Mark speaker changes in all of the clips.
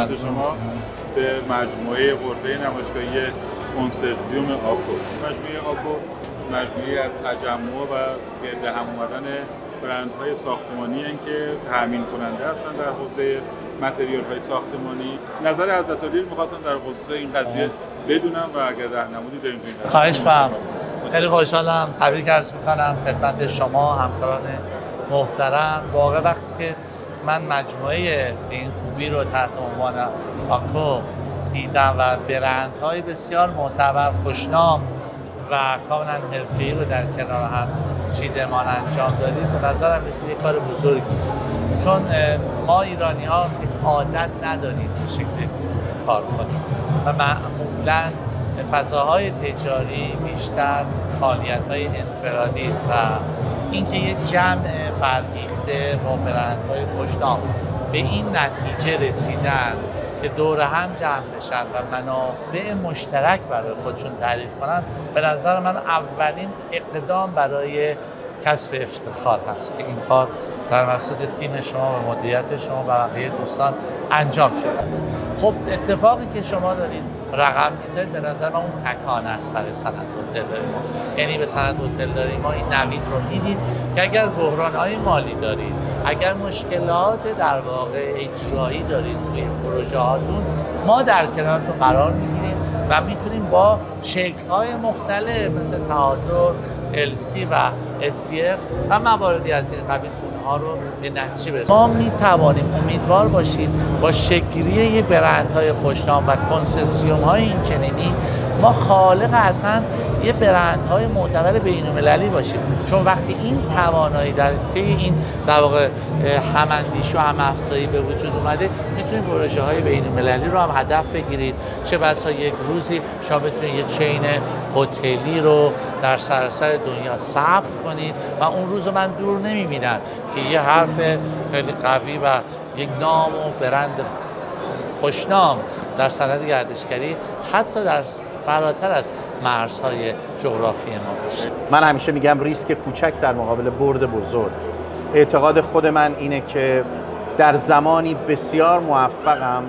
Speaker 1: خدمت شما به مجموعه غرفه نمایشگاهی کنسرسیوم آکو. مجموعه آکو مجموعه‌ای از تجمع و گرد هم اومدن برندهای ساختمانی هستند که تامین کننده هستند در حوزه متریال‌های ساختمانی. نظر حضرت عالی می‌خواستم در خصوص این قضیه بدونم و اگر راهنمایی داریم تو این قضیه.
Speaker 2: خواهش می‌کنم. خیلی خوشحالم. تبریک عرض می‌کنم خدمت شما همکاران محترم. واقعا وقتی که من مجموعه این خوبی رو تحت عنوان آکو دیدم و برندهای بسیار معتبر، خوشنام و کاملا حرفه‌ای رو در کنار هم چیدمان انجام دادیم، به نظرم مثل یک کار بزرگی، چون ما ایرانی‌ها عادت نداریم به شکل کار کنیم و معمولاً فضاهای تجاری بیشتر فعالیت‌های انفرادی است و اینکه یک جمع فرهیخته با برندهای خوشنام به این نتیجه رسیدن که دور هم جمع بشن و منافع مشترک برای خودشون تعریف کنن، به نظر من اولین اقدام برای کسب افتخار هست که این کار در وسط تیم شما و مدیریت شما و بقیه دوستان انجام شده. خب اتفاقی که شما دارید رقم میزنید به نظر من اون تکانه است برای صنعت هتلداری ما. یعنی به صنعت هتلداری ما این نوید رو میدید که اگر بحران‌های مالی دارید، اگر مشکلات در واقع اجرایی دارید توی پروژه هاتون، ما در کنارتون قرار میگیریم و میتونیم با شکل‌های مختلف مثل تعادل، LC و SCF و مواردی از این قبیل ها رو به نتیجه برسونیم. ما میتوانیم امیدوار باشیم با شکل‌گیری یک برندهای خوشنام و کنسرسیوم‌های این چنینی ما خالق اصلا یه برندهای معتبر بین‌المللی باشیم، چون وقتی این توانایی در طی این در واقع هم‌اندیشی و هم‌افزایی به وجود اومده، میتونید پروژه‌های بین‌المللی رو هم هدف بگیرید. چه بسا یک روزی شما بتونید یک چین هتلی رو در سراسر دنیا ثبت کنید و اون روز من دور نمی‌بینم که یه حرف خیلی قوی و یک نام و برند خوشنام در صنعت گردشگری حتی در فراتر از مرزهای جغرافی ما باشه.
Speaker 3: من همیشه میگم ریسک کوچک در مقابل برد بزرگ. اعتقاد خود من اینه که در زمانی بسیار موفقم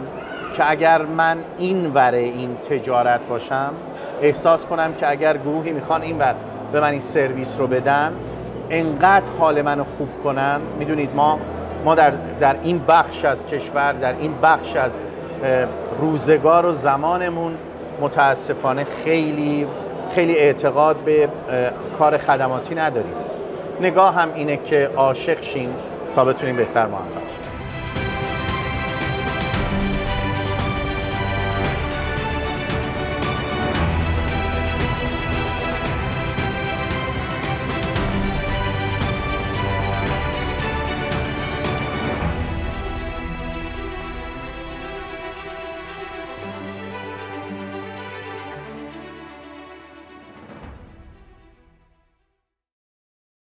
Speaker 3: که اگر من این ور این تجارت باشم، احساس کنم که اگر گروهی میخوان این ور به من این سرویس رو بدن، انقدر حال منو خوب کنن. میدونید ما در این بخش از کشور، در این بخش از روزگار و زمانمون متاسفانه خیلی اعتقاد به کار خدماتی نداریم. نگاه هم اینه که عاشق شیم تا بتونیم بهتر موفق